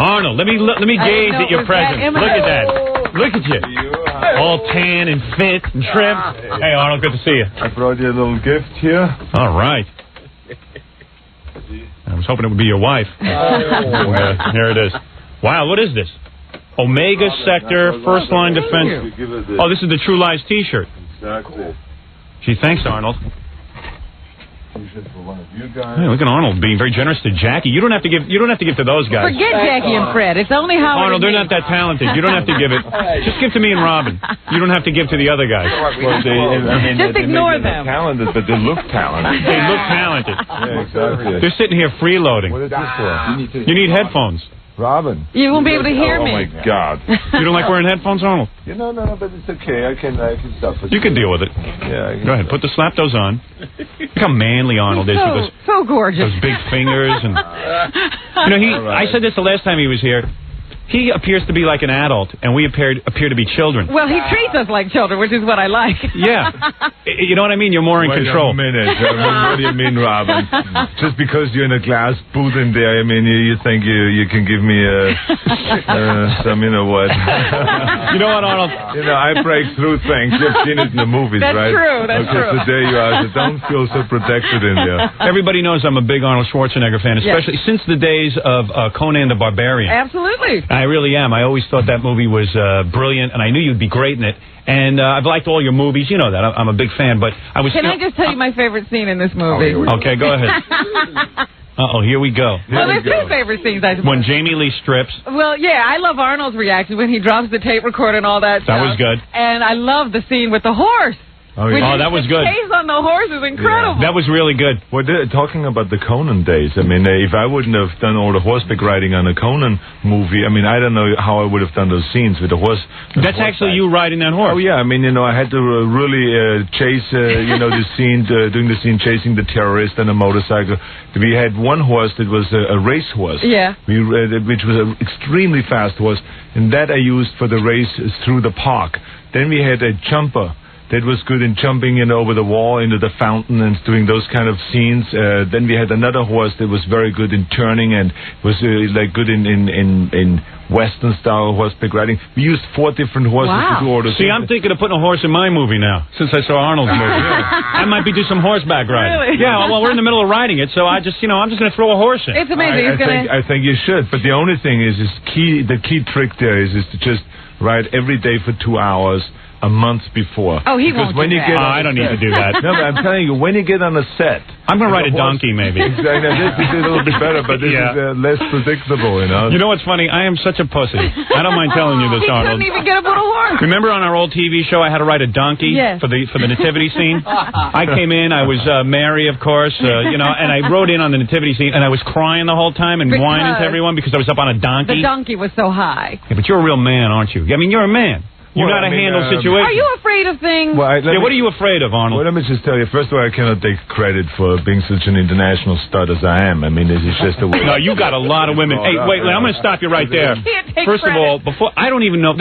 Arnold, let me gaze at your presence. Look at that. Look at you. All tan and fit and trimmed. Hey, Arnold, good to see you. I brought you a little gift here. All right. I was hoping it would be your wife. Here it is. Wow, what is this? Omega Sector, First Line Defense. Oh, this is the True Lies T-shirt. Exactly. Gee, thanks, Arnold. Hey, look at Arnold being very generous to Jackie. You don't have to give to those guys. Forget Jackie and Fred. It's only Howard. Arnold, they're not that talented. You don't have to give it. Just give to me and Robin. You don't have to give to the other guys. Well, just ignore them. Talented, but they look talented. They look talented. Yeah, exactly. They're sitting here freeloading. What is this for? You need headphones. Robin. You won't be able to hear me. Oh my God. You don't like wearing headphones, Arnold? No, but it's okay. I can stop it. You can deal with it. Yeah. Go ahead. Slap those on. Look how manly Arnold is with so gorgeous. those big fingers and. I said this the last time he was here. He appears to be like an adult, and we appear to be children. Well, he treats us like children, which is what I like. Yeah. You know what I mean? You're more in control. Wait a minute. What do you mean, Robin? Just because you're in a glass booth in there, I mean, you think you can give me some, what? You know what, Arnold? I break through things. You've seen it in the movies, right? That's true. So there you are. So don't feel so protected in there. Everybody knows I'm a big Arnold Schwarzenegger fan, especially since the days of Conan the Barbarian. Absolutely. I really am. I always thought that movie was brilliant, and I knew you'd be great in it. And I've liked all your movies. You know that. I'm a big fan. But I was. Can I just tell you my favorite scene in this movie? Okay, go ahead. Here we go. There's two favorite scenes, I suppose. When Jamie Lee strips. Well, yeah, I love Arnold's reaction when he drops the tape recorder and all that stuff. That was good. And I love the scene with the horse. Oh, yeah. That was good. The chase on the horse is incredible. Yeah. That was really good. Well, talking about the Conan days, I mean, if I wouldn't have done all the horseback riding on a Conan movie, I mean, I don't know how I would have done those scenes with the horse. That's actually you riding that horse. Oh, yeah. I mean, I had to really chase, the scene, doing the scene, chasing the terrorist on a motorcycle. We had one horse that was a race horse. Yeah. Which was an extremely fast horse, and that I used for the race through the park. Then we had a jumper that was good in jumping over the wall into the fountain and doing those kind of scenes. Then we had another horse that was very good in turning and was good in Western style horseback riding. We used 4 different horses to do all the See, I'm thinking of putting a horse in my movie now, since I saw Arnold's movie. I might do some horseback riding. Really? Yeah, well, we're in the middle of riding it, so I'm just going to throw a horse in. It's amazing. I think you should, but the only thing the key trick there is to just ride every day for 2 hours. A month before. Oh, he won't do that. I don't need to do that. No, but I'm telling you, when you get on a set... I'm going to ride a donkey, maybe. Exactly. This is a little bit better, but this is less predictable, You know what's funny? I am such a pussy. I don't mind telling you this, Arnold. He couldn't even get up on a horse. Remember on our old TV show, I had to ride a donkey for the nativity scene? I came in, I was Mary, of course, and I rode in on the nativity scene, and I was crying the whole time and whining to everyone because I was up on a donkey. The donkey was so high. Yeah, but you're a real man, aren't you? I mean, you're a man. You're not a handle situation. Are you afraid of things? Well, what are you afraid of, Arnold? Well, let me just tell you. First of all, I cannot take credit for being such an international stud as I am. I mean, it's just a way. No, you got a lot of women. Hey, wait, I'm going to stop you right there. First of all, I don't even know.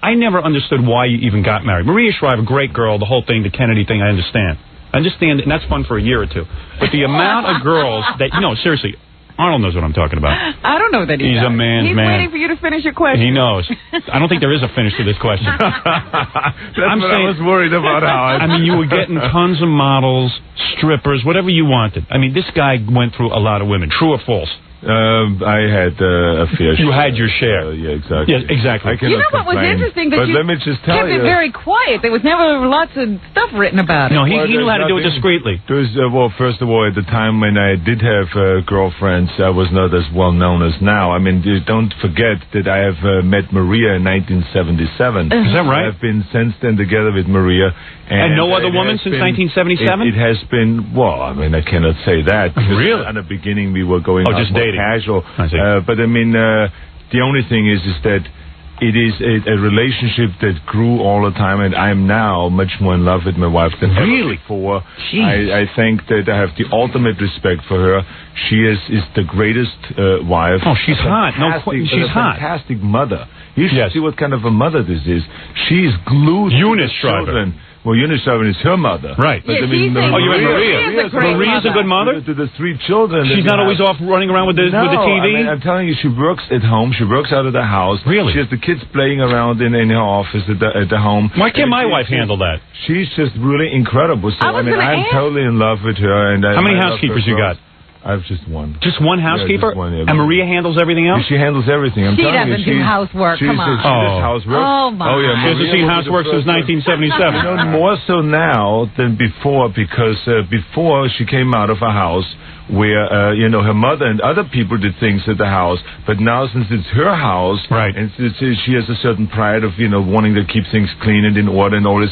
I never understood why you even got married. Maria Shriver, great girl. The whole thing, the Kennedy thing, I understand. And that's fun for a year or two. But the amount of girls that, seriously, Arnold knows what I'm talking about. I don't know that he's a man's man. He's waiting for you to finish your question. He knows. I don't think there is a finish to this question. I was worried about how. I mean, you were getting tons of models, strippers, whatever you wanted. I mean, this guy went through a lot of women. True or false? I had a fair share. You had your share. Yeah, exactly. Yes, exactly. You know what was interesting? That let me just tell kept it very quiet. There was never lots of stuff written about it. No, he knew how to do it discreetly. Well, first of all, at the time when I did have girlfriends, I was not as well known as now. I mean, don't forget that I have met Maria in 1977. Is that right? I've been since then together with Maria. And no other woman since 1977? It has been, I mean, I cannot say that. Really? In the beginning, we were going just dating. Casual. I see. But, I mean, the only thing is that it is a relationship that grew all the time, and I am now much more in love with my wife than ever before. I think that I have the ultimate respect for her. She is the greatest wife. Oh, she's hot. She's hot. Fantastic mother. You should see what kind of a mother this is. She's glued Eunice to the children. Well, Eunice Shriver is her mother. Right. Yeah, oh, you meant Maria. Maria's a good mother? To the 3 children. She's not always off running around with the TV? I mean, I'm telling you, she works at home. She works out of the house. Really? She has the kids playing around in her office at the home. Why can't my wife handle that? She's just really incredible. So, I'm totally in love with her. And how many housekeepers you got? I have just one. Just one housekeeper? Yeah, just one, yeah. And Maria handles everything else? She handles everything. She doesn't do housework. Come on. She does housework. Oh, my. Oh, yeah. She hasn't seen housework since 1977. More so now than before, because before she came out of a house where, her mother and other people did things at the house. But now, since it's her house, right, and she has a certain pride of, wanting to keep things clean and in order and all this,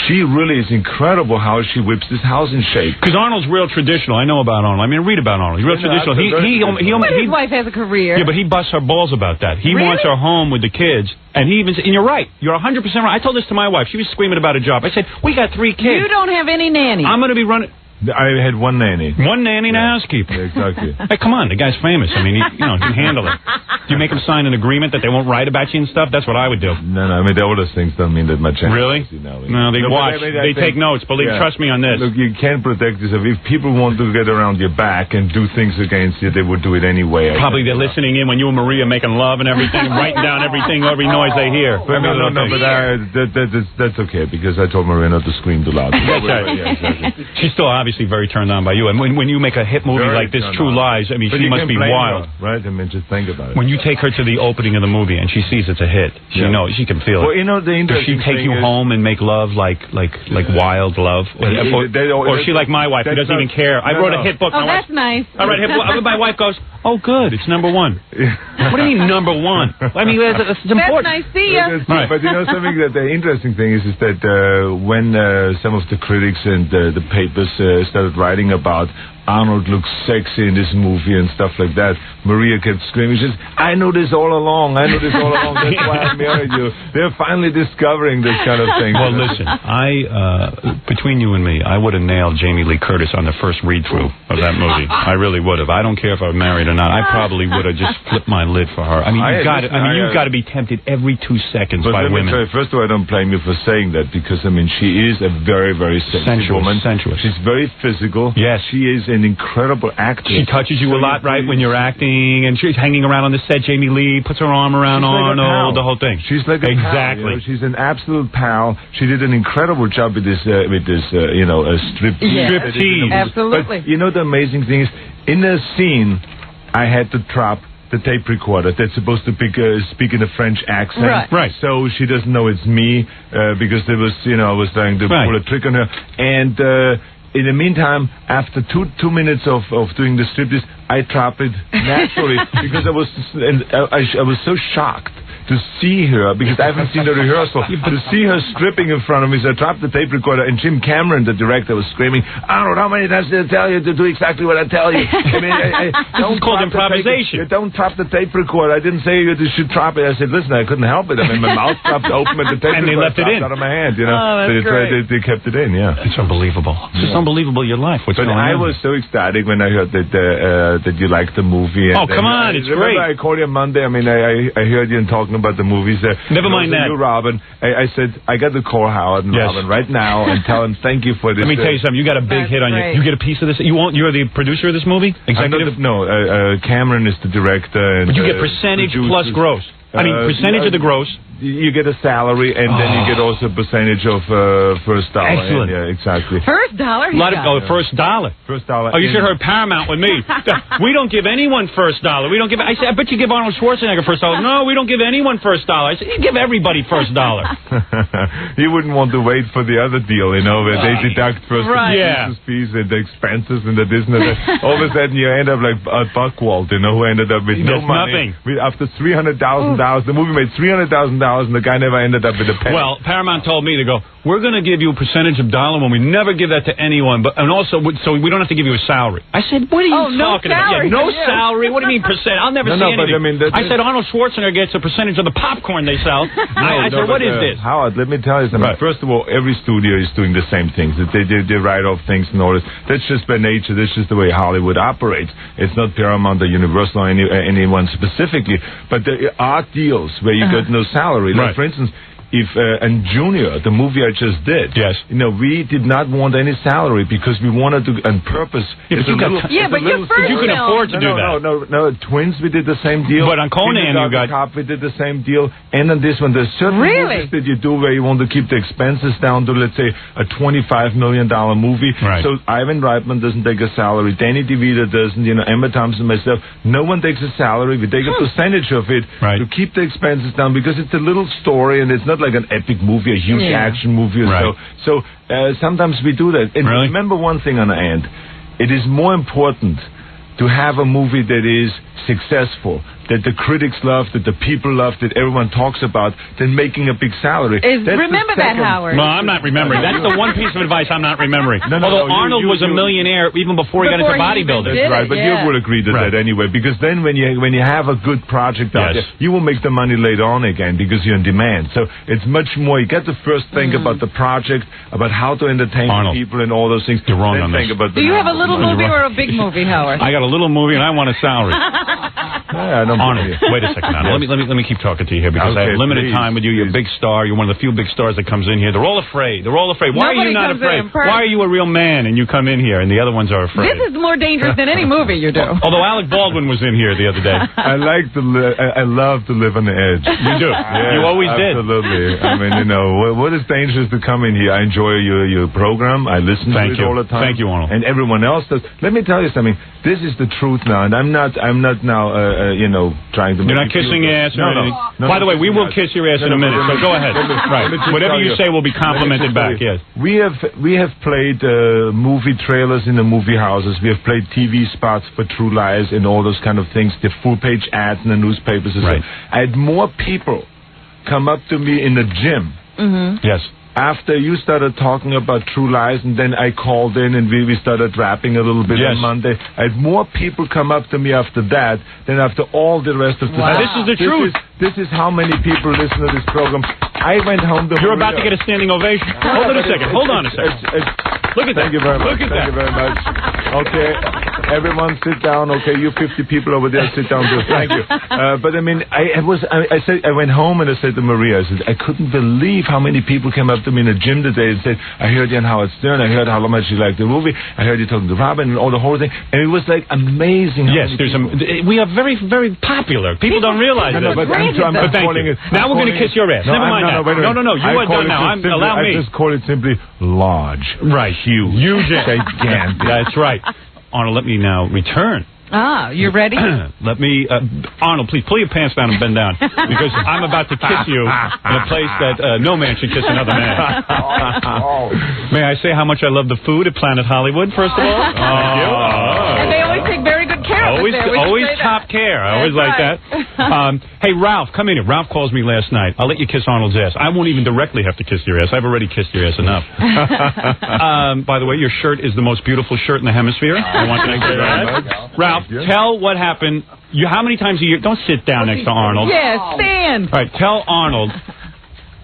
she really is incredible how she whips this house in shape. Because Arnold's real traditional. I know about Arnold. I mean, read about Arnold. He's real traditional. His wife has a career. Yeah, but he busts her balls about that. He wants her home with the kids. And he even, and you're right. You're 100% right. I told this to my wife. She was screaming about a job. I said, we got 3 kids. You don't have any nanny. I'm going to be running. I had one nanny. One nanny and a housekeeper. Yeah, exactly. Hey, come on, the guy's famous. I mean, he can handle it. Do you make him sign an agreement that they won't write about you and stuff? That's what I would do. No, I mean, all those things don't mean that much. Really? No, they watch. They take notes. Trust me on this. Look, you can't protect yourself. If people want to get around your back and do things against you, they would do it anyway. Probably they're listening in when you and Maria making love and everything, writing down every noise they hear. But that's okay, because I told Maria not to scream too loud. That's right. Yeah, exactly. She's still obviously very turned on by you. And when you make a hit movie like this, True Lies, I mean, she must be wild. Right? I mean, just think about it. When you take her to the opening of the movie and she sees it's a hit, she knows, she can feel it. Well, the interesting Does she take you home and make love like wild love? Or is she like my wife, who doesn't even care? I wrote a hit book. Oh, that's nice. I wrote a hit book. My wife goes, oh, good, it's #1. What do you mean #1? I mean, it's important. That's nice. See ya. Right. But something that the interesting thing is that when some of the critics and the papers started writing about Arnold looks sexy in this movie and stuff like that, Maria kept screaming, she says, I know this all along. That's why I married you. They're finally discovering this kind of thing. Well, listen, between you and me, I would have nailed Jamie Lee Curtis on the first read-through of that movie. I really would have. I don't care if I was married or not. I probably would have just flipped my lid for her. I mean, you've got to be tempted every 2 seconds by women. First of all, I don't blame you for saying that, because, I mean, she is a very, very sexy woman. Sensuous. She's very physical. Yes. She is an incredible actor. She touches you a lot, right, when you're acting, and she's hanging around on the set. Jamie Lee puts her arm around Arnold, the whole thing. She's like a pal, she's an absolute pal. She did an incredible job with this striptease. Absolutely. But the amazing thing is, in the scene, I had to drop the tape recorder that's supposed to speak in a French accent. Right. So she doesn't know it's me, because there was, I was trying to pull a trick on her. And in the meantime, after two minutes of doing the striptease, I dropped it naturally because I was so shocked to see her, because I haven't seen the rehearsal, to see her stripping in front of me. So I dropped the tape recorder, and Jim Cameron, the director, was screaming, Arnold, how many times did I tell you to do exactly what I tell you? I mean, this is called improvisation. Don't drop the tape recorder. I didn't say you should drop it. I said, listen, I couldn't help it. I mean, my mouth dropped open, and the tape and recorder they left it in out of my hand, Oh, that's great. They kept it in, It's unbelievable. It's just unbelievable, your life. But I was so ecstatic when I heard that you liked the movie. And come on, it's great. I called you Monday. I mean, I heard you talking about the movies. Never mind that. You, Robin. I said, I got to call Howard and Robin right now and tell him thank you for this. Let me tell you something. You got a big hit on you. You get a piece of this. You're the producer of this movie? Executive? No, Cameron is the director. And, but you get percentage plus gross. I mean, percentage of the gross. You get a salary, and then you get also a percentage of first dollar. Excellent. Yeah, exactly. First dollar? First dollar. First dollar. Oh, you should have heard Paramount with me. We don't give anyone $1. We don't give. I said, I bet you give Arnold Schwarzenegger $1. No, we don't give anyone $1. I said, you give everybody $1. You wouldn't want to wait for the other deal, where they deduct first the fees and the expenses and the this and that. All of a sudden, you end up like Buckwalt, who ended up with no money. Nothing. After $300,000, the movie made $300,000. $50,000. The guy never ended up with a penny. Well, Paramount told me to go, we're going to give you a percentage of dollar when we never give that to anyone, and also, so we don't have to give you a salary. I said, what are you talking about? Yeah, no salary? What do you mean percent? I'll never see anything. But I mean, I said, Arnold Schwarzenegger gets a percentage of the popcorn they sell. I said, what is this? Howard, let me tell you something. Right. First of all, every studio is doing the same things. They write off things and all this. That's just by nature. That's just the way Hollywood operates. It's not Paramount or Universal or anyone specifically. But there are deals where you get no salary. Like, for instance, if and Junior, the movie I just did, we did not want any salary because we wanted to, on purpose. But you can afford to do that. No, Twins, we did the same deal. But on Conan, you got Cop, we did the same deal. And on this one, there's certain movies that you do where you want to keep the expenses down to, let's say, a $25 million movie. Right. So Ivan Reitman doesn't take a salary. Danny DeVito doesn't. Emma Thompson, myself. No one takes a salary. We take a percentage of it to keep the expenses down because it's a little story and it's not like an epic movie, a huge action movie or so. So sometimes we do that. And remember one thing on the end. It is more important to have a movie that is successful, that the critics love, that the people love, that everyone talks about, than making a big salary. Remember that, Howard. No, I'm not remembering. That's the one piece of advice I'm not remembering. Although Arnold was a millionaire even before he got into bodybuilding. That's right, but you would agree to that anyway, because then when you have a good project out there, you will make the money later on again because you're in demand. So it's much more, you get to first think about the project, about how to entertain people and all those things. You're wrong on this. Do you have a little movie or a big movie, Howard? I got a little movie and I want a salary. Arnold, wait a second, Arnold. Let me keep talking to you here because I have limited time with you. You're a big star. You're one of the few big stars that comes in here. They're all afraid. Why are you not afraid? Why are you a real man and you come in here and the other ones are afraid? This is more dangerous than any movie you do. Although Alec Baldwin was in here the other day. I love to live on the edge. You do. You always did. Absolutely. I mean, what is dangerous to come in here? I enjoy your program. I listen to it all the time. Thank you, Arnold. And everyone else does. Let me tell you something. This is the truth now, and I'm not now trying to. You're not kissing ass or anything. No, by the way, we will kiss your ass in a minute. So go ahead. Right. Whatever you say will be complimented back. Yes. We have played movie trailers in the movie houses. We have played TV spots for True Lies and all those kind of things. The full page ads in the newspapers. Right. I had more people come up to me in the gym. Yes. After you started talking about True Lies, and then I called in and we started rapping a little bit on Monday. I had more people come up to me after that than after all the rest of the time. This is the truth. This is how many people listen to this program. I went home to You're about to get a standing ovation. Hold on a second. Look at that. Thank you very much. Thank you very much. Okay. Everyone sit down. Okay, you 50 people over there, sit down too. Thank you. But I mean, I went home and I said to Maria, I said, I couldn't believe how many people came up to me in the gym today and said, I heard you on Howard Stern, I heard how much you liked the movie, I heard you talking to Robin and all the whole thing, and it was like amazing. Yes, we are very, very popular. People don't realize that. But thank you. Now we're going to kiss your ass. Never mind that. No, you are done now. Allow me. I just call it simply large. Right. Huge. Gigantic. That's right. Arnold, let me now return. You ready? Let me, Arnold, please pull your pants down and bend down, because I'm about to kiss you in a place that no man should kiss another man. May I say how much I love the food at Planet Hollywood, first of all? And they always take very good care of it there. Always top care. I always like that. Hey, Ralph, come in here. Ralph calls me last night. I'll let you kiss Arnold's ass. I won't even directly have to kiss your ass. I've already kissed your ass enough. By the way, your shirt is the most beautiful shirt in the hemisphere. I want to say that. Ralph, tell what happened. How many times a year? Don't sit down next to Arnold. Yes, stand. All right, tell Arnold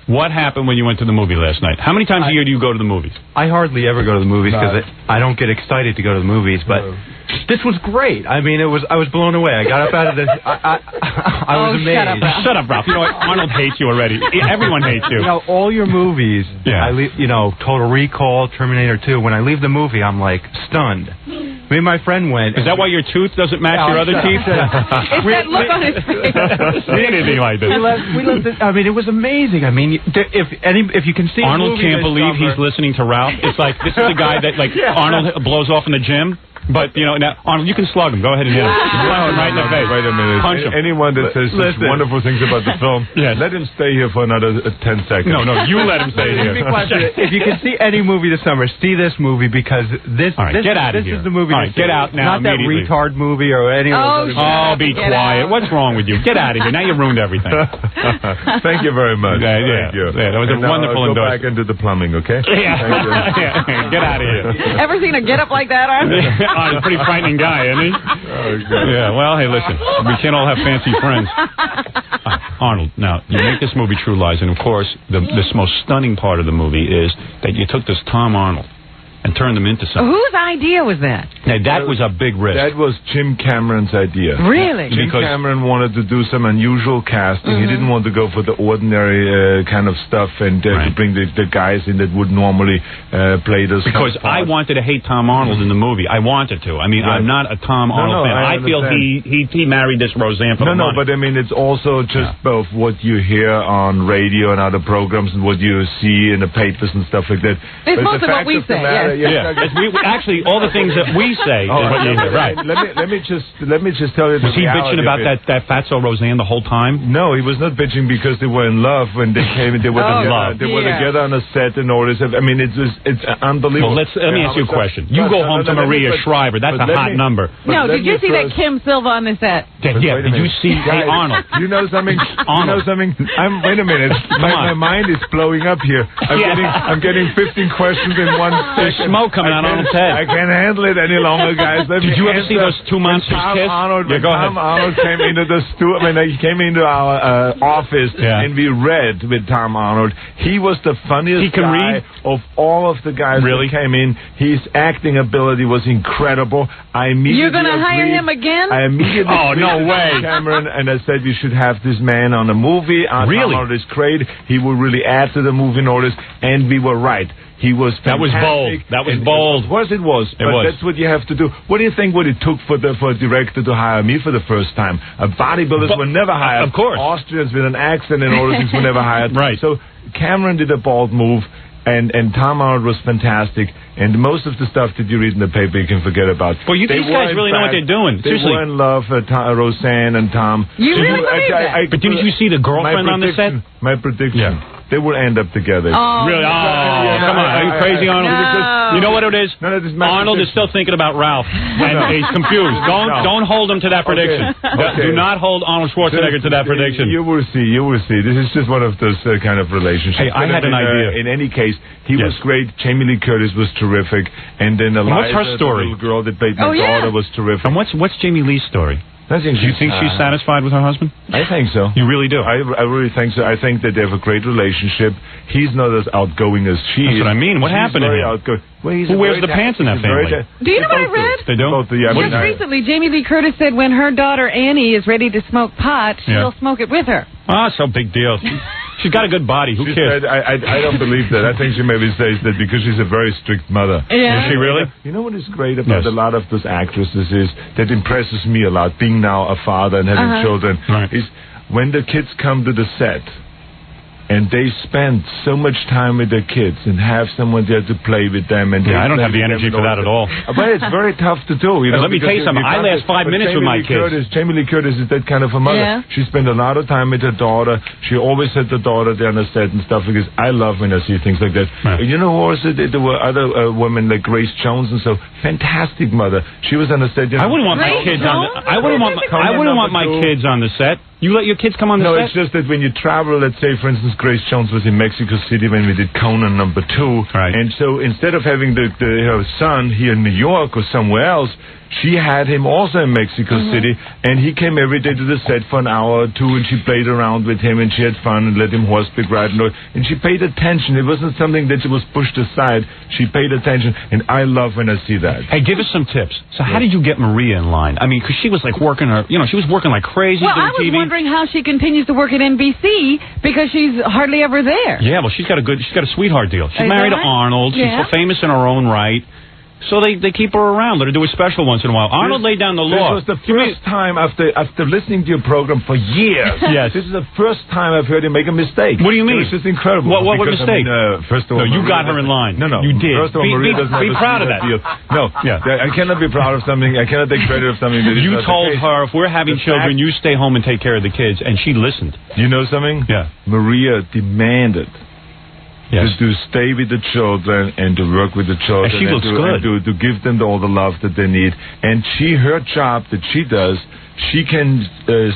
what happened when you went to the movie last night. How many times a year do you go to the movies? I hardly ever go to the movies because I don't get excited to go to the movies, but this was great. I mean, I was blown away. I got up out of this. I was amazed. Shut up, Ralph. You know what? Arnold hates you already. Everyone hates you. You know, all your movies, Total Recall, Terminator 2, when I leave the movie, I'm like stunned. Me and my friend went. Is that why your tooth doesn't match your other teeth? It's that look on his face. See anything like this. We left I mean, it was amazing. I mean, if you can see Arnold can't believe he's listening to Ralph. It's like, this is the guy that, Arnold blows off in the gym. But, you know, now, Arnold, you can slug him. Go ahead and hit him. Punch him right in the face. Wait a minute. Punch him. Anyone that says such wonderful things about the film, let him stay here for another 10 seconds. No, you let him stay here. If you can see any movie this summer, see this movie because this get out of here. Is the movie. All right, get out now. Not that retard movie or any of those. Oh, be quiet. What's wrong with you? Get out of here. Now you ruined everything. Thank you very much. Thank you. Yeah, that was a wonderful endorsement. Go back into the plumbing, okay? Get out of here. Ever seen a get-up like that, Arnold? He's a pretty frightening guy, isn't he? Yeah, well, hey, listen. We can't all have fancy friends. Arnold, now, you make this movie True Lies, and, of course, the most stunning part of the movie is that you took this Tom Arnold and turned him into something. Whose idea was that? Now, that was a big risk. That was Jim Cameron's idea. Really? Jim Cameron wanted to do some unusual casting. He didn't want to go for the ordinary kind of stuff and to bring the guys in that would normally play those. Because I wanted to hate Tom Arnold in the movie. I wanted to. I mean, I'm not a Tom Arnold fan. I feel he married this Roseanne for the money. But I mean, it's also just both what you hear on radio and other programs and what you see in the papers and stuff like that. It's most of what we say. Actually, all the things that we say is what you hear. Right. Let me just tell you. Was he bitching about that Fatso Roseanne the whole time? No, he was not bitching because they were in love when they came. They were together on a set and all this. I mean, it's unbelievable. Well, let me ask you a question. You go home to Maria Shriver. That's a hot number. No, did you see that Kim Silva on the set? Yeah. Did you see Arnold? You know something? Arnold. Wait a minute. My mind is blowing up here. I'm getting 15 questions in one second. There's smoke coming out on his head. I can't handle it any longer, guys. Did you ever see those two monsters kiss? Tom Arnold came into the he came into our office and we read with Tom Arnold. He was the funniest guy of all of the guys that came in. His acting ability was incredible. You're going to hire him again? I immediately no way. Cameron, and I said we should have this man on the movie. Tom Arnold is great. He will really add to the movie and all this. And we were right. He was fantastic. That was bold. That was bold. Of course it was. That's what you have to do. What do you think what it took for a director to hire me for the first time? Bodybuilders were never hired. Of course. Austrians with an accent and all those things were never hired. Right. So Cameron did a bold move, and Tom Arnold was fantastic. And most of the stuff that you read in the paper you can forget about. Well, these guys really know what they're doing. They were in love, Roseanne and Tom. You really believe that? But didn't you see the girlfriend on the set? My prediction. They will end up together. Really? Come on. Are you crazy, Arnold? No. You know what it is? Arnold is still thinking about Ralph. And he's confused. Don't hold him to that prediction. Do not hold Arnold Schwarzenegger to that prediction. You will see. You will see. This is just one of those kind of relationships. Hey, I had an idea. In any case, he was great. Jamie Lee Curtis was terrific. And then Eliza, what's her story? The little girl that played my daughter, was terrific. And what's Jamie Lee's story? Do you think she's satisfied with her husband? I think so. You really do? I really think so. I think that they have a great relationship. He's not as outgoing as she is. That's what I mean. What happened to him? Outgoing. Well, who wears the pants in that family? Do you know what I read? They do? Just recently, Jamie Lee Curtis said when her daughter Annie is ready to smoke pot, she'll smoke it with her. Ah, so big deal. She's got a good body. Who cares? I don't believe that. I think she maybe says that because she's a very strict mother. Yeah. Is she really? You know what is great about a lot of those actresses is that impresses me a lot, being now a father and having children, is when the kids come to the set and they spend so much time with their kids and have someone there to play with them. And I don't have the energy for that at all. But it's very tough to do. You know, let me tell you something. I last 5 minutes with my kids. Jamie Lee Curtis is that kind of a mother. Yeah. She spent a lot of time with her daughter. She always had the daughter there on the set and stuff like this. I love when I see things like that. Right. You know who also there were other women like Grace Jones and so. Fantastic mother. She was on the set. I wouldn't want my kids on the, I wouldn't want my kids on the set. You let your kids come on the set? No, it's just that when you travel, let's say, for instance, Grace Jones was in Mexico City when we did Conan #2. Right. And so instead of having her son here in New York or somewhere else, she had him also in Mexico City, and he came every day to the set for an hour or two, and she played around with him, and she had fun, and let him horseback ride, and she paid attention. It wasn't something that she was pushed aside. She paid attention, and I love when I see that. Hey, give us some tips. So how did you get Maria in line? I mean, because she was like working her, she was working like crazy doing TV. I was wondering how she continues to work at NBC because she's hardly ever there. Yeah, well, she's got a sweetheart deal. She's married to Arnold. She's so famous in her own right. So they keep her around. Let her do a special once in a while. Arnold laid down the law. This was the first time after listening to your program for years. Yes. This is the first time I've heard you make a mistake. What do you mean? It was just incredible. What mistake? First of all, you got her in line. No, you did. First of all, Maria doesn't be proud of that. Deal. No, I cannot be proud of something. I cannot take credit of something that is you not told the case. her if we're having children, you stay home and take care of the kids, and she listened. You know something? Yeah. Maria demanded. Yes. To stay with the children and to work with the children. And she looks good. And to give them all the love that they need. And her job that she does, she can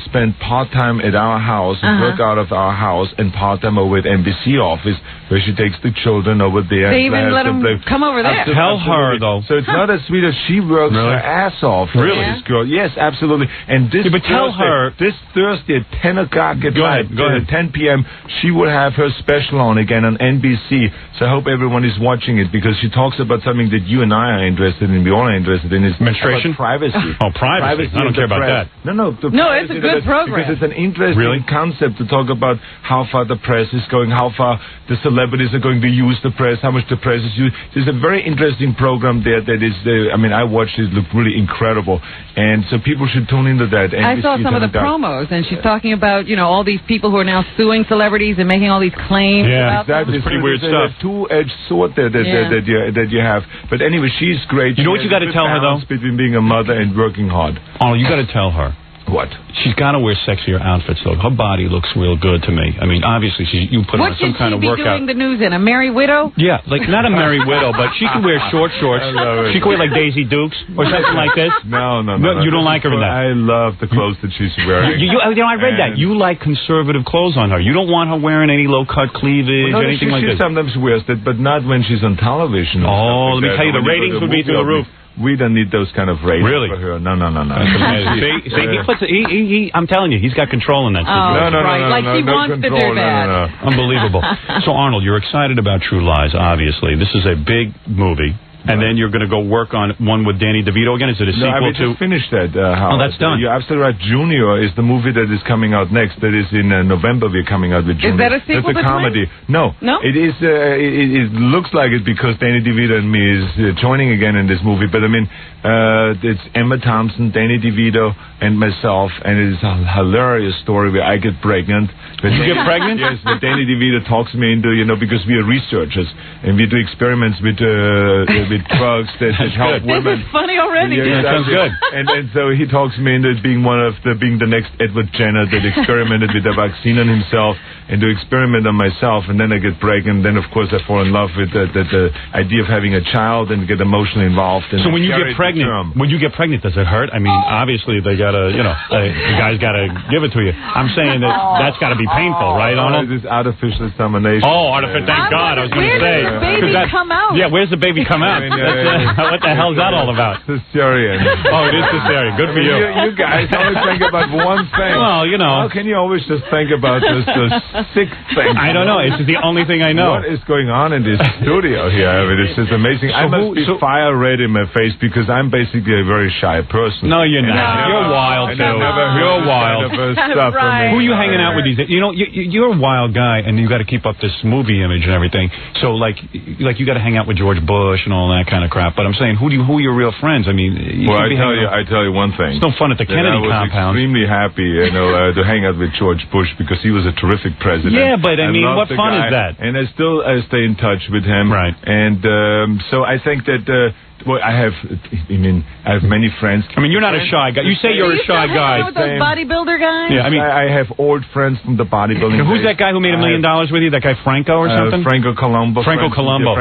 spend part-time at our house, work out of our house, and part-time over at NBC office, where she takes the children over there. They even let them come over there. Tell her, though. So it's not as sweet as she works her ass off. Really? This girl. Yes, absolutely. And this but tell her. This Thursday at 10 o'clock at night, go ahead. 10 p.m., she will have her special on again on NBC. So I hope everyone is watching it, because she talks about something that you and I are interested in, we all are interested in, is menstruation? Privacy. Oh, privacy. I don't care about that. No, it's a good program. Because it's an interesting concept to talk about how far the press is going, how far the celebrities are going to use the press, how much the press is used. There's a very interesting program there that is, I watched it, looked really incredible. And so people should tune into that. I saw some of the promos, and she's talking about, all these people who are now suing celebrities and making all these claims about them. It's pretty weird stuff. There's a two-edged sword there that you have. But anyway, she's great. You know what you got to tell her, though? Between being a mother and working hard. Oh, you got to tell her. What? She's got to wear sexier outfits, though. Her body looks real good to me. I mean, obviously, you put her on some kind of workout. What should she be doing the news in? A Merry Widow? Yeah, like not a Merry Widow, but she can wear short shorts. She can wear like Daisy Dukes or something like this. No. You don't like her in that. I love the clothes that she's wearing. I read that. You like conservative clothes on her. You don't want her wearing any low-cut cleavage or anything like this. She sometimes wears that, but not when she's on television. Oh, let me tell you, the ratings would be through the roof. We don't need those kind of ratings for her. No. See, I'm telling you, he's got control in that situation. No, like he wants to do that. No. Unbelievable. So, Arnold, you're excited about True Lies, obviously. This is a big movie. And then you're going to go work on one with Danny DeVito again? Is it a sequel to... just finished that, Oh, Howard. that's done. You're absolutely right. Junior is the movie that is coming out next. That is in November we're coming out with Junior. Is that a sequel That's a comedy. No. It is. It looks like it because Danny DeVito and me is joining again in this movie. But, it's Emma Thompson, Danny DeVito, and myself. And it is a hilarious story where I get pregnant. You get pregnant? Yes, but Danny DeVito talks me into, because we are researchers. And we do experiments with drugs that help women. This is funny already. Yeah, sounds good. And so he talks me into being being the next Edward Jenner that experimented with the vaccine on himself and to experiment on myself, and then I get pregnant. Then of course I fall in love with the idea of having a child and get emotionally involved. And so when you get pregnant, does it hurt? I mean, obviously they gotta, the guy's gotta give it to you. I'm saying that's gotta be painful, right, Arnold? This artificial insemination. Oh, artificial! Thank God, I was going to say. Where does the baby come out? Yeah, where's the baby come out? What the hell's that all about? Cesarean. Oh, it is cesarean. Good for you. You guys always think about one thing. Well, How can you always just think about the sixth thing? I don't know. It's just the only thing I know. What is going on in this studio here? I mean, it's just amazing. I must be fire red in my face because I'm basically a very shy person. No, you're not. You're wild, too. You're wild. Right. Who are you hanging out with these days? You're a wild guy, and you got to keep up this movie image and everything. So, like you got to hang out with George Bush and all that kind of crap. But I'm saying, who are your real friends? I mean, I tell you one thing. It's no fun at the Kennedy compound. I was extremely happy, to hang out with George Bush because he was a terrific president. Yeah, but I mean, what fun is that? And I still stay in touch with him. Right. And so I think that. I have many friends. I mean, you're not a shy guy. You say you're a shy guy. With those bodybuilder guys? Yeah, I have old friends from the bodybuilding. Who's that guy who made $1 million with you? That guy Franco or something? Franco Colombo. Franco Colombo.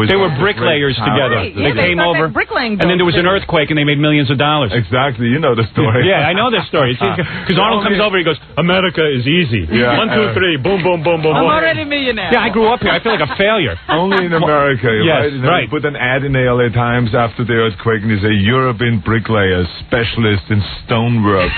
They were bricklayers together. Right. They came over, and then there was an earthquake, and they made millions of dollars. Exactly. You know the story. Yeah, I know the story. Because Arnold comes over, he goes, America is easy. Yeah, 1, 2, 3, boom, boom, boom, boom. I'm already a millionaire. Yeah, I grew up here. I feel like a failure. Only in America. Yes, right. Put an ad in the LA Times after the earthquake. And is a European bricklayer, specialist in stonework.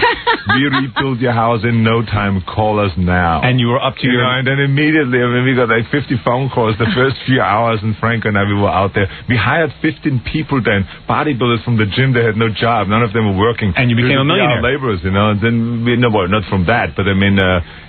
We rebuild your house in no time. Call us now. And you were up to your... And then immediately, we got like 50 phone calls the first few hours, and Franco and I, we were out there. We hired 15 people then, bodybuilders from the gym. They had no job. None of them were working. And you became a millionaire. Laborers, And then, not from that, but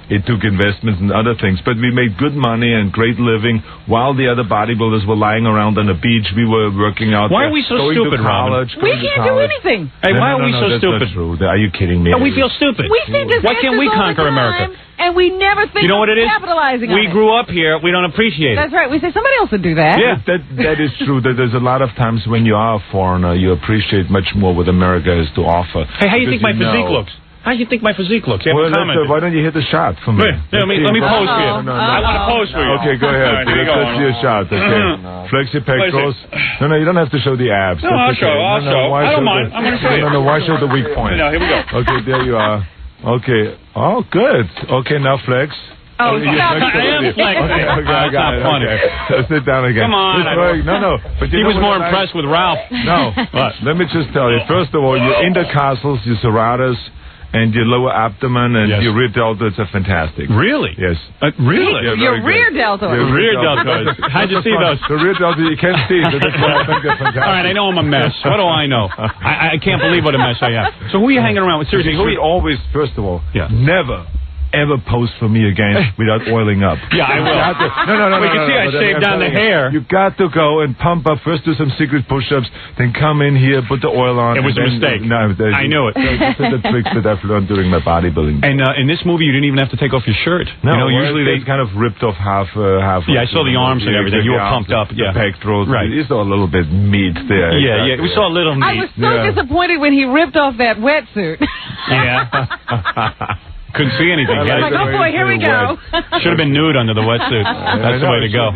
it took investments and other things. But we made good money and great living while the other bodybuilders were lying around on the beach. We were working out. Why are we so stupid, Robin? We can't do anything. Hey, why are we so stupid? That's not true. Are you kidding me? No, we feel stupid. We think Why can't we conquer America? And we never think of capitalizing on it. We grew up here. We don't appreciate it. That's right. We say somebody else would do that. Yeah. That is true. That there's a lot of times when you are a foreigner, you appreciate much more what America has to offer. Hey, how do you think my physique looks? How do you think my physique looks? Well, why don't you hit the shot for me? Let me pose for you. I want to pose for you. Okay, go ahead. Let's see a shot. Okay. Flex your pectorals. No, you don't have to show the abs. No, I'll show. I don't mind. I'm going to show you. No, why show the weak point? No, here we go. Okay, there you are. Okay. Oh, good. Okay, now flex. Oh, stop. I am flexing. Okay, that's not funny. Okay. Sit down again. Come on. No. But he was more impressed with Ralph. No. Let me just tell you. First of all, your intercostals, your serratus, and your lower abdomen and your rear deltoids are fantastic. Really? Yes. Really? Your rear deltoids. Your rear deltoids. How'd you see those? The rear deltoids you can't see, so that's why I think they're fantastic. All right, I know I'm a mess. What do I know? I can't believe what a mess I am. So who are you hanging around with? Seriously, who are you always, first of all, never ever pose for me again without oiling up. Yeah, I will. No. You can see I shaved down the hair. You got to go and pump up. First do some secret push-ups, then come in here, put the oil on. It was a mistake. No, I knew it. Those are the tricks that I've learned during my bodybuilding. And in this movie, you didn't even have to take off your shirt. No, usually they kind of ripped off half. Yeah, I saw the arms and everything. You were pumped up. Yeah, the pectorals. Right. You saw a little bit meat there. Yeah, we saw a little meat. I was so disappointed when he ripped off that wetsuit. Yeah. Couldn't see anything. Like, oh boy, here we go. Should have been nude under the wetsuit. That's the way to go.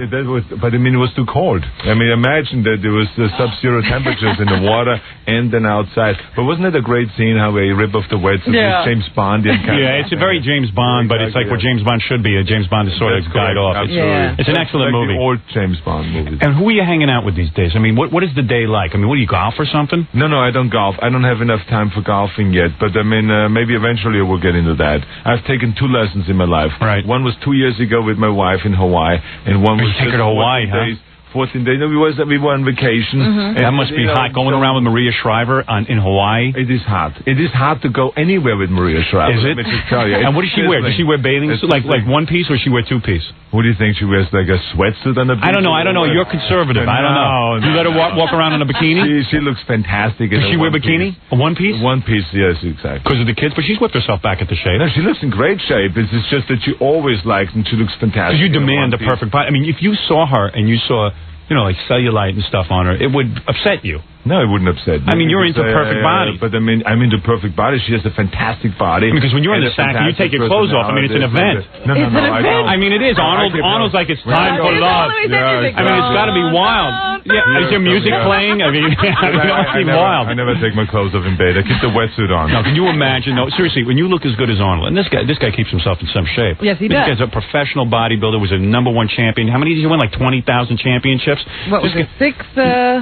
But I mean, it was too cold. I mean, imagine that there was sub-zero temperatures in the water and then outside. But wasn't it a great scene how they rip off the wetsuit with James Bond? Yeah, it's a very James Bond, but it's like what James Bond should be. James Bond is sort of died off. It's an excellent movie. The old James Bond movies. And who are you hanging out with these days? I mean, what is the day like? I mean, what do you golf or something? No, I don't golf. I don't have enough time for golfing yet. But I mean, maybe eventually I will get into that. I've taken 2 lessons in my life. Right. One was 2 years ago with my wife in Hawaii, and one was take her to Hawaii, 14 days. No, we were on vacation. That must be hot, going around with Maria Shriver in Hawaii. It is hot. It is hot to go anywhere with Maria Shriver. Is it? Let me just tell you. And what does she wear? Does she wear bathing suit, like one piece, or does she wear 2 piece? What do you think? She wears like a sweatsuit on the beach? I don't know. You're conservative. I don't know. You let her walk around in a bikini? She looks fantastic. Does she wear bikini? A 1 piece? 1 piece, yes, exactly. Because of the kids? But she's whipped herself back at the shape. No, she looks in great shape. It's just that she always likes, and she looks fantastic. Because you demand a perfect body. I mean, if you saw her and you saw, like cellulite and stuff on her, it would upset you. No, it wouldn't upset me. I mean, you're into perfect body. But I mean, I'm into perfect body. She has a fantastic body. Because when you're in the sack and you take your clothes off, I mean, it's an event. No, I mean, it is. Arnold's like, it's time for love. I mean, it's got to be wild. Yeah, is your music playing? I mean, it must be wild. I never take my clothes off in bed. I keep the wetsuit on. Now, can you imagine? No, seriously, when you look as good as Arnold, and this guy keeps himself in some shape. Yes, he does. This guy's a professional bodybuilder. Was a #1 champion. How many did you win? Like 20,000 championships. What was it? 6?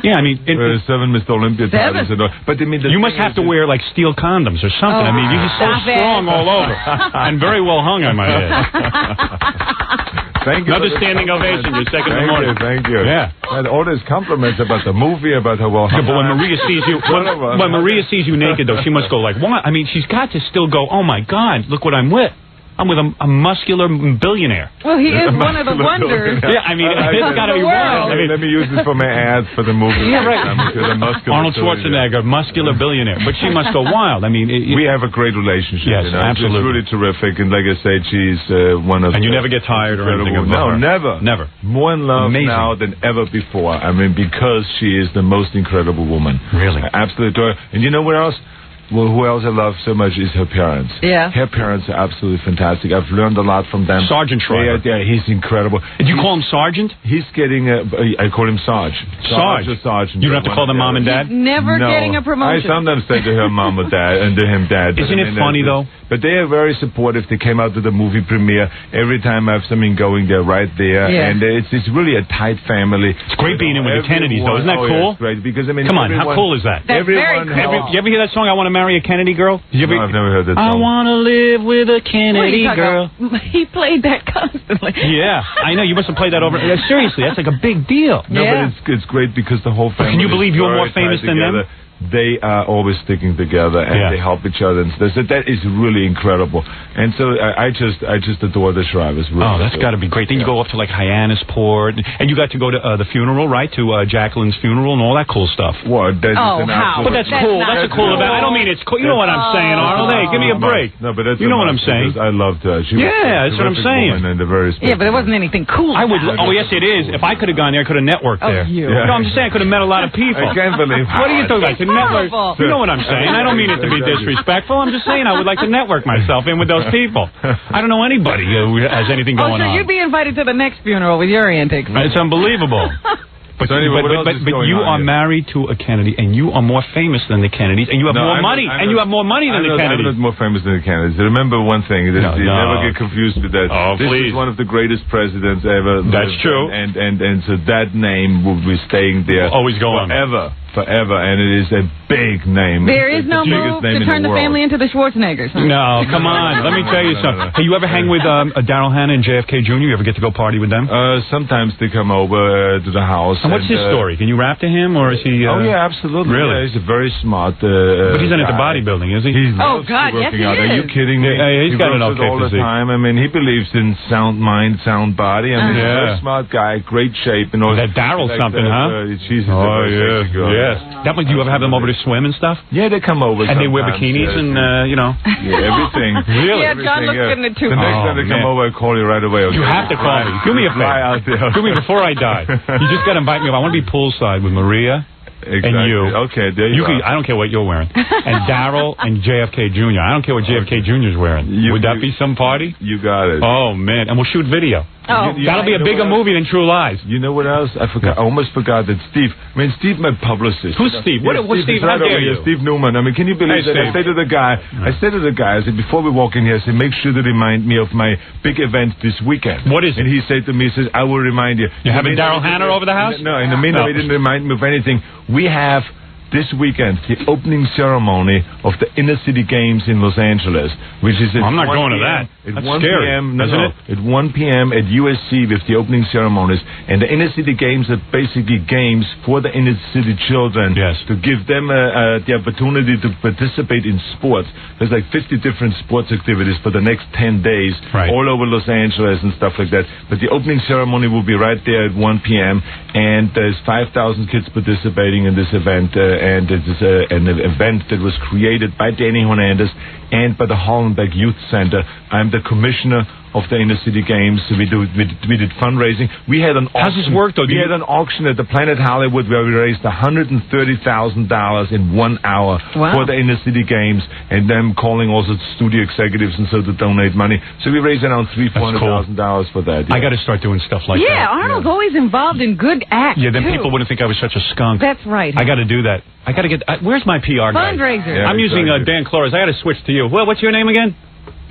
Yeah, I mean, 7 Mr. Olympia titles. But I mean, you must have to wear like steel condoms or something. I mean, you're just so strong all over, and very well hung, I might add. Thank you. Another standing ovation. You're second in the morning. Thank you. Yeah. And all these compliments about the movie, about how well. Yeah, but when Maria sees you, when Maria sees you naked, though, she must go like, "What?" I mean, she's got to still go, "Oh my God, look what I'm with." I'm with a muscular billionaire. Well, he is one of the wonders. Yeah, I mean, it's got to be wild. I mean, let me use this for my ads for the movie. Yeah, right. Arnold Schwarzenegger, muscular billionaire. But she must go wild. I mean, we have a great relationship. Yes, absolutely. It's really terrific. And like I said, she's one of. And you never get tired or anything of her? No, never. Never. More in love now than ever before. I mean, because she is the most incredible woman. Really? I absolutely adore her. And you know what else? Well, who else I love so much is her parents. Yeah. Her parents are absolutely fantastic. I've learned a lot from them. Sergeant Schreiber. Yeah, he's incredible. Did you call him Sergeant? He's getting I call him Sarge. Sarge. Sergeant. You don't have to call them Mom and Dad? He's never getting a promotion. I sometimes say to her Mom or Dad and to him Dad. Isn't it funny, though? But they are very supportive. They came out to the movie premiere. Every time I have something going, they're right there. Yeah. And it's really a tight family. It's great being in with the Kennedys, though. Isn't that cool? Yeah, it's great. Because, I mean, come on, how cool is that? That's very cool. You ever hear that song, I Want to Marry a Kennedy Girl? No, I've never heard that song. I want to live with a Kennedy girl. He played that constantly. Yeah, I know. You must have played that over. Seriously, that's like a big deal. No, but it's great because the whole family. Can you believe you're more famous than them? they are always sticking together and they help each other. And so that is really incredible. And so I just adore the Shrivers. Really that's got to be great. Then you go up to like Hyannisport, and you got to go to the funeral, right? To Jacqueline's funeral and all that cool stuff. What? But that's cool. That's a cool event. I don't mean it's cool. You know what I'm saying, Arnold? Hey, give me a break. No, but that's you know what I'm saying. I loved her. She that's what I'm saying. But it wasn't anything cool. I would. Oh, yes, it is. If I could have gone there, I could have networked there. You. No, I'm just saying I could have met a lot of people. I can't believe. What are you talking about? To network? You know what I'm saying. I don't mean it to be disrespectful. I'm just saying I would like to network myself in with those people. I don't know anybody who has anything going on. You'd be invited to the next funeral with your antics. It's unbelievable. But you are married to a Kennedy, and you are more famous than the Kennedys, and you have more money, and you have more money than the Kennedys. I'm not more famous than the Kennedys. Remember one thing, you never get confused with that. Oh, this is one of the greatest presidents ever. That's true. And so that name will be staying there always going forever, and it is a big name. There is no move to turn the family into the Schwarzeneggers. Huh? No, come on. Let me tell you something. Hey, you ever hang with Daryl Hannah and JFK Jr.? You ever get to go party with them? Sometimes they come over to the house. And what's his story? Can you rap to him, or is he... oh, yeah, absolutely. Really? Yeah, he's a very smart But he's into bodybuilding, is he? God, yes, he is. Are you kidding me? He's got an okay all the time. I mean, he believes in sound mind, sound body. I mean, he's a very smart guy, great shape. And all that Daryl's something, huh? She's a very sexy girl. Yes. Do you ever have them over to swim and stuff? Yeah, they come over. And they wear bikinis and, Yeah, everything. Really? Yeah, John looks good in it, too. The next time they come over, I'll call you right away. Okay? You have to call me. Do me a favor. Do me before I die. You just got to invite me up. I want to be poolside with Maria. Exactly. And you. Okay, there you are. I don't care what you're wearing. And Daryl and JFK Jr. I don't care what JFK Jr.'s wearing. Would that be some party? You got it. Oh, man. And we'll shoot video. That'll be a bigger movie than True Lies. You know what else? I almost forgot that Steve. Steve, my publicist. Who's Steve? What's Steve? How dare you? Steve Newman. Can you believe that? I said to the guy, I said, before we walk in here, I said, make sure to remind me of my big event this weekend. What is it? And he said to me, he says, I will remind you. You're having Daryl Hannah over the house? No, in the meantime, he didn't remind me of anything. We have this weekend the opening ceremony of the Inner City Games in Los Angeles, which is at I'm not going to that. At That's 1 scary, p.m. isn't it? At 1 p.m. at USC with the opening ceremonies. And the Inner City Games are basically games for the inner city children to give them the opportunity to participate in sports. There's like 50 different sports activities for the next 10 days all over Los Angeles and stuff like that. But the opening ceremony will be right there at 1 p.m. And there's 5,000 kids participating in this event. And it is an event that was created by Danny Hernandez and by the Hollenbeck Youth Center. I'm the commissioner of the Inner City Games. We did fundraising. We had an auction. How's this work, though? We had an auction at the Planet Hollywood where we raised $130,000 in 1 hour for the Inner City Games, and them calling also studio executives and so to donate money. So we raised around $300,000 for that. I got to start doing stuff like that. Yeah, Arnold's always involved in good acts. Yeah, then people wouldn't think I was such a skunk. That's right. I got to do that. I got to get. Where's my PR guy? Fundraiser. I'm using Dan Flores. I got to switch to you. Well, what's your name again?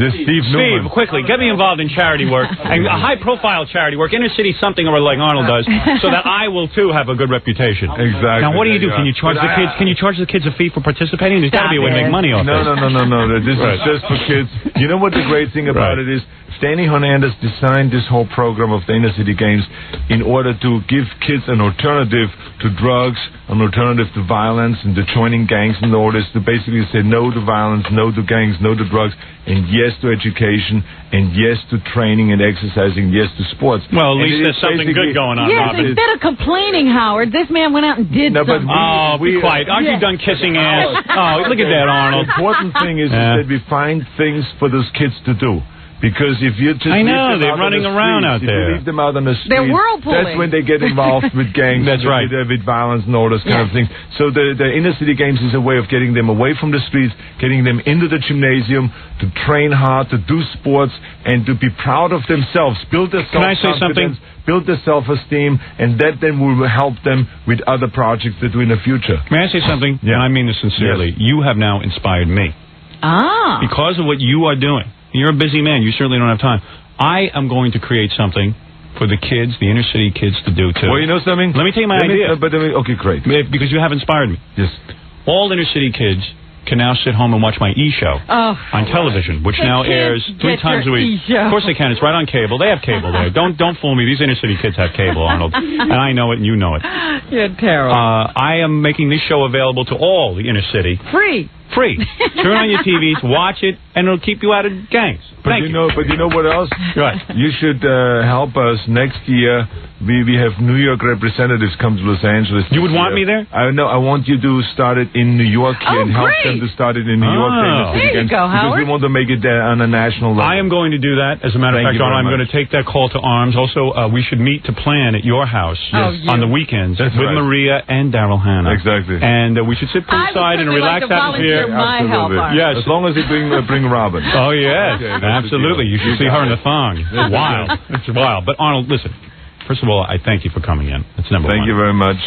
This Steve Newman. Quickly, get me involved in charity work, and high-profile charity work, inner city something or like Arnold does, so that I will too have a good reputation. Exactly. Now, what do you do? Can you charge the kids? Can you charge the kids a fee for participating? There's got to be a way to make money off this. No. This is just for kids. You know what the great thing about it is? Danny Hernandez designed this whole program of the Inner City Games in order to give kids an alternative to drugs, an alternative to violence, and to joining gangs in order to basically say no to violence, no to gangs, no to drugs, and yes to education, and yes to training and exercising, yes to sports. Well, at least there's something good going on, Robin. Instead of complaining, Howard, this man went out and did something. Be quiet. Aren't you done kissing ass? Oh, look at that, Arnold. The important thing is that we find things for those kids to do. Because if you just they're running around out there. If you leave them out on the street, they're whirlpooling. That's when they get involved with gangs. That's right. With violence and all those kind of things. So the Inner City Games is a way of getting them away from the streets, getting them into the gymnasium, to train hard, to do sports, and to be proud of themselves, build their self-confidence. Can I say something? Build their self-esteem, and that then will help them with other projects they do in the future. May I say something? Yeah. And I mean this sincerely. Yes. You have now inspired me. Because of what you are doing. You're a busy man. You certainly don't have time. I am going to create something for the kids, the inner city kids, to do, too. Well, you know something? Let me tell you my idea. Okay, great. Because you have inspired me. Yes. All inner city kids can now sit home and watch my E-show on television, which now airs 3 times a week. Of course they can. It's right on cable. They have cable there. Don't fool me. These inner city kids have cable, Arnold. And I know it and you know it. You're terrible. I am making this show available to all the inner city. Free. Turn on your TVs, watch it, and it'll keep you out of gangs. But you know what else? Right. You should help us next year. We have New York representatives come to Los Angeles. You would want me there? I want you to start it in New York here and help them to start it in New York. There you go, Howard. Because we want to make it on a national level. I am going to do that. As a matter of fact, I'm going to take that call to arms. Also, we should meet to plan at your house on the weekends with Maria and Daryl Hannah. Exactly. And we should sit poolside in a relaxed atmosphere. My help, yes. As long as they bring Robin. Oh, yes. Okay, absolutely. You should see her in the thong. It's wild. It's wild. But, Arnold, listen. First of all, I thank you for coming in. That's number one. Thank you very much.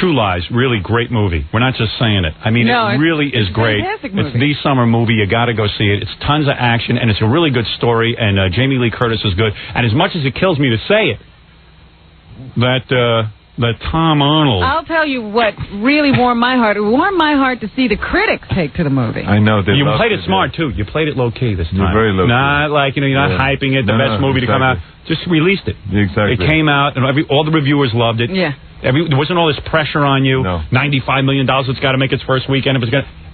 True Lies, really great movie. We're not just saying it. I mean, it really is great. Fantastic movie. It's the summer movie. You got to go see it. It's tons of action, and it's a really good story, and Jamie Lee Curtis is good. And as much as it kills me to say it, that Tom Arnold... I'll tell you what really warmed my heart. It warmed my heart to see the critics take to the movie. I know. You played it smart, too. You played it low-key this time. You're very low-key. Not like, you're not hyping it, the best movie to come out. Just released it. Exactly. It came out, and all the reviewers loved it. Yeah. There wasn't all this pressure on you. No. $95 million, it's got to make its first weekend.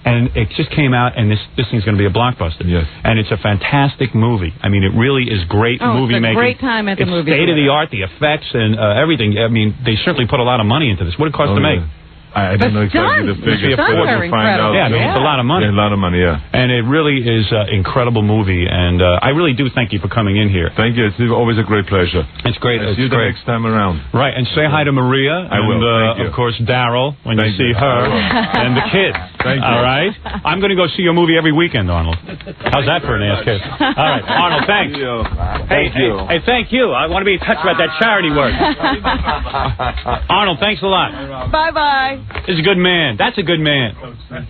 And it just came out, and this thing's going to be a blockbuster. Yes. And it's a fantastic movie. I mean, it really is great movie making. It's a great time at the movie. It's state-of-the-art, the effects and everything. I mean, they certainly put a lot of money into this. What did it cost to make? I don't know exactly the figure. We'll find out. Yeah, it's a lot of money. Yeah, a lot of money, yeah. And it really is an incredible movie, and I really do thank you for coming in here. Thank you. It's always a great pleasure. It's great. I'll see you the next time around. Right, and say hi to Maria. I will. And, of course, Daryl, when you see her, and the kids. Thank you. All right? I'm going to go see your movie every weekend, Arnold. How's that for an ass kiss? All right, Arnold, thanks. Thank you. Hey, thank you. I want to be in touch about that charity work. Arnold, thanks a lot. Bye-bye. He's a good man. That's a good man.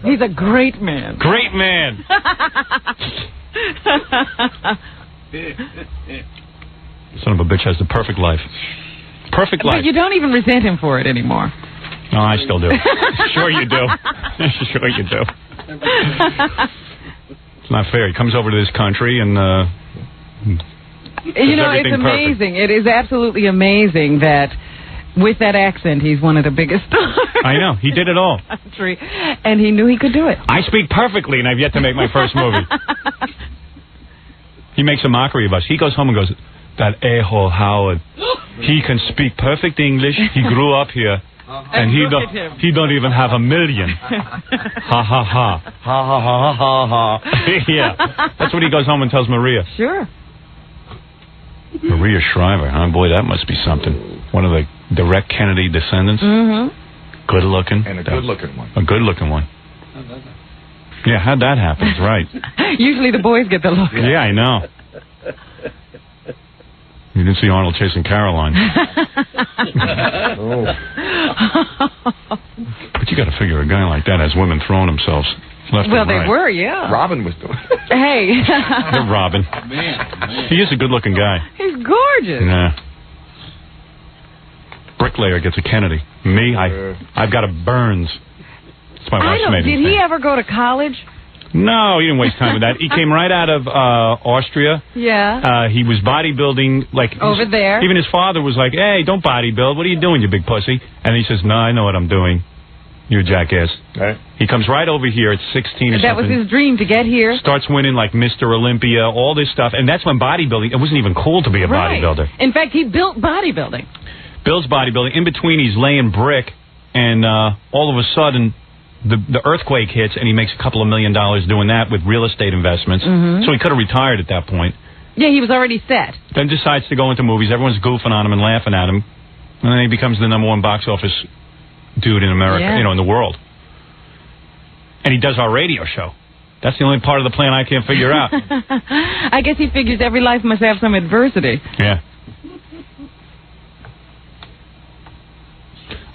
He's a great man. Great man. Son of a bitch has the perfect life. Perfect life. But you don't even resent him for it anymore. No, I still do. Sure you do. Sure you do. It's not fair. He comes over to this country and it's amazing. Perfect. It is absolutely amazing that with that accent, he's one of the biggest stars. I know. He did it all. Country, and he knew he could do it. I speak perfectly, and I've yet to make my first movie. He makes a mockery of us. He goes home and goes, that a-hole Howard, he can speak perfect English. He grew up here. And he don't even have $1 million. Ha ha ha. Ha ha ha ha ha. Yeah. That's what he goes home and tells Maria. Sure. Maria Shriver, huh? Boy, that must be something. One of the direct Kennedy descendants. Mm-hmm. Good looking. And a good looking one. A good looking one. Yeah, how'd that happen? That's right. Usually the boys get the look. Yeah, I know. You didn't see Arnold chasing Caroline. But you got to figure a guy like that has women throwing themselves left and right. Well, they were, yeah. Robin was doing it. Hey. You're Robin. Man. He is a good-looking guy. He's gorgeous. Yeah. Bricklayer gets a Kennedy. Me, I've got a Burns. That's my wife's maiden name. Did he ever go to college? No, he didn't waste time with that. He came right out of Austria. Yeah. He was bodybuilding over there. Even his father was like, "Hey, don't bodybuild. What are you doing, you big pussy?" And he says, "No, I know what I'm doing. You jackass." Right. He comes right over here at 16 or something. That was his dream to get here. Starts winning like Mr. Olympia, all this stuff, and that's when bodybuilding. It wasn't even cool to be a bodybuilder. In fact, he built bodybuilding. Builds bodybuilding. In between, he's laying brick, and all of a sudden, the earthquake hits, and he makes a couple of $1 million doing that with real estate investments. Mm-hmm. So he could have retired at that point. Yeah, he was already set. Then decides to go into movies. Everyone's goofing on him and laughing at him, and then he becomes the #1 box office dude in America, in the world. And he does our radio show. That's the only part of the plan I can't figure out. I guess he figures every life must have some adversity. Yeah.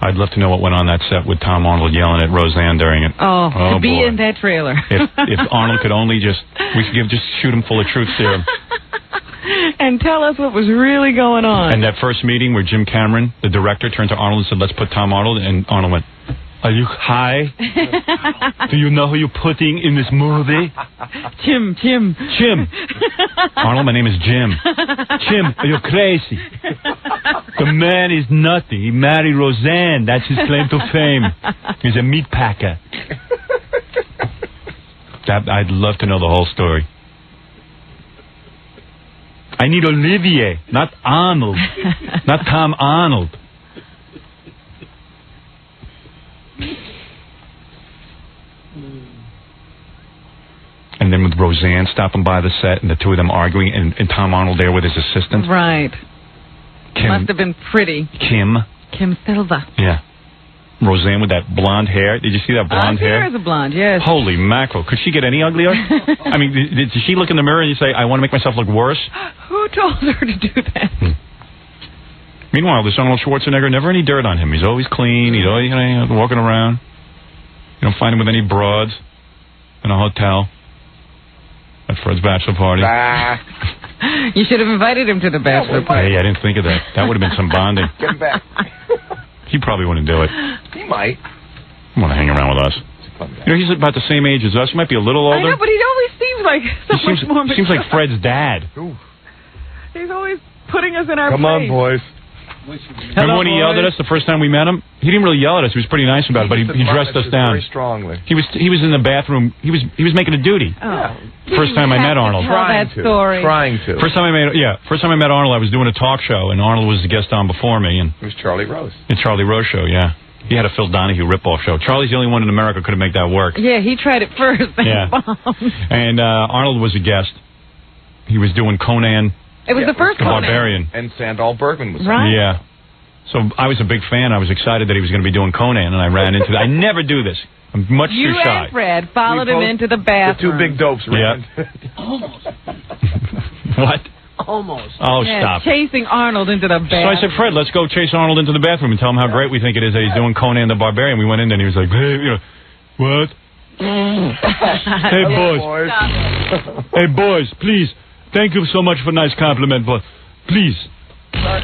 I'd love to know what went on that set with Tom Arnold yelling at Roseanne during it. Oh to be boy. in that trailer. If Arnold could only we could just shoot him full of truth serum. And tell us what was really going on. And that first meeting where Jim Cameron, the director, turned to Arnold and said, "Let's put Tom Arnold," and Arnold went, Are you high? Do you know who you're putting in this movie? Jim. Arnold, my name is Jim. Jim, you're crazy. The man is nothing. He married Roseanne. That's his claim to fame. He's a meat packer. I'd love to know the whole story. I need Olivier, not Arnold. Not Tom Arnold. And then with Roseanne stopping by the set and the two of them arguing and Tom Arnold there with his assistant. Right. Kim, must have been pretty. Kim Silva. Yeah. Roseanne with that blonde hair. Did you see that blonde hair? Her is a blonde, yes. Holy mackerel. Could she get any uglier? I mean, did she look in the mirror and you say, I want to make myself look worse? Who told her to do that? Meanwhile, this Arnold Schwarzenegger, never any dirt on him. He's always clean. He's always walking around. You don't find him with any broads in a hotel at Fred's bachelor party. You should have invited him to the bachelor party. Hey, I didn't think of that. That would have been some bonding. Get him back. He probably wouldn't do it. He might. He want to hang around with us. You know, he's about the same age as us. He might be a little older. I know, but he always seems like much more mature. Seems like Fred's dad. Ooh. He's always putting us in our Come place. on, boys. Remember when he yelled at us the first time we met him? He didn't really yell at us. He was pretty nice about it, but he dressed us down. Very strongly. He was in the bathroom. He was making a duty. Oh. First time I met Arnold. Trying to. First time I met Arnold, I was doing a talk show, and Arnold was the guest on before me. And it was Charlie Rose. The Charlie Rose show, yeah. He had a Phil Donahue ripoff show. Charlie's the only one in America who could have made that work. Yeah, he tried it first. Yeah. And Arnold was a guest. He was doing Conan. It was the first the Conan. Barbarian. And Sandal Bergman was right. Yeah. So I was a big fan. I was excited that he was going to be doing Conan, and I ran into that. I never do this. I'm much too shy. You and Fred followed him into the bathroom. The two big dopes ran. Yeah. What? Almost. Oh, stop. Chasing Arnold into the bathroom. So I said, Fred, let's go chase Arnold into the bathroom and tell him how great we think it is that he's doing Conan the Barbarian. We went in there, and he was like, hey, what? Hey, boys. Hey, boys, please. Thank you so much for a nice compliment, but please.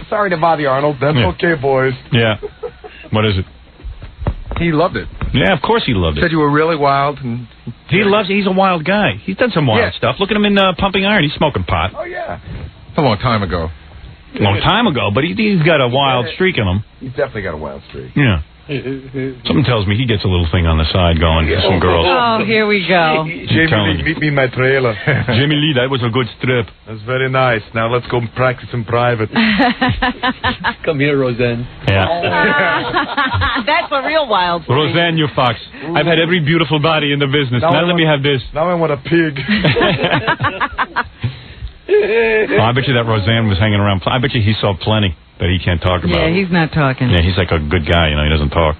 Sorry to bother you, Arnold. That's okay, boys. Yeah. What is it? He loved it. Yeah, of course he loved it. Said you were really wild. And he loves it. He's a wild guy. He's done some wild stuff. Look at him in Pumping Iron. He's smoking pot. Oh, yeah. A long time ago. Long time ago, but he's got a wild streak in him. He's definitely got a wild streak. Yeah. Something tells me he gets a little thing on the side going for some girls. Oh, here we go. Jamie Lee, meet me in my trailer. Jimmy Lee, that was a good strip. That's very nice. Now let's go practice in private. Come here, Roseanne. Yeah. That's a real wild streak. Roseanne, you fox. I've had every beautiful body in the business. Now let me have this. Now I want a pig. Oh, I bet you that Roseanne was hanging around. I bet you he saw plenty that he can't talk about. Yeah, he's not talking. Yeah, he's like a good guy, he doesn't talk.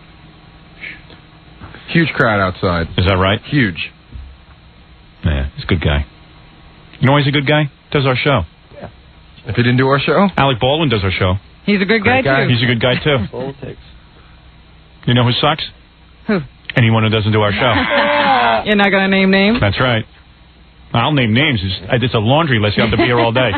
Huge crowd outside. Is that right? Huge. Yeah, he's a good guy. You know why he's a good guy? Does our show. Yeah. If he didn't do our show? Alec Baldwin does our show. He's a good guy, too. He's a good guy, too. Politics. You know who sucks? Who? Anyone who doesn't do our show. You're not going to name names? That's right. I'll name names. It's a laundry list. You have to be here all day.